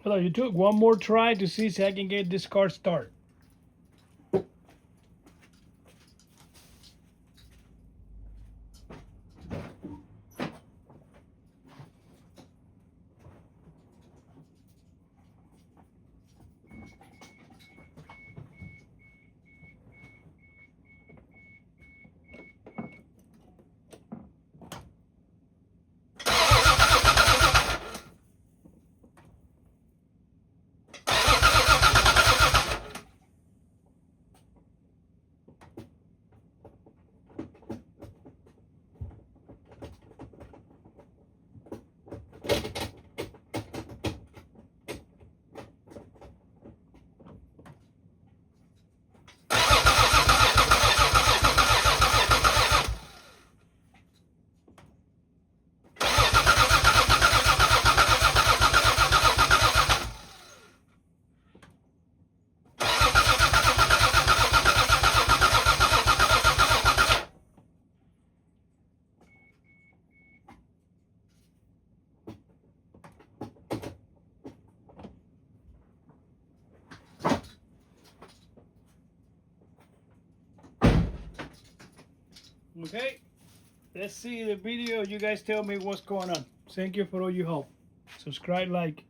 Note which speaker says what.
Speaker 1: So you took one more try to see if I can get this car start. Okay, let's see the video. You guys tell me what's going on. Thank you for all your help. Subscribe, like.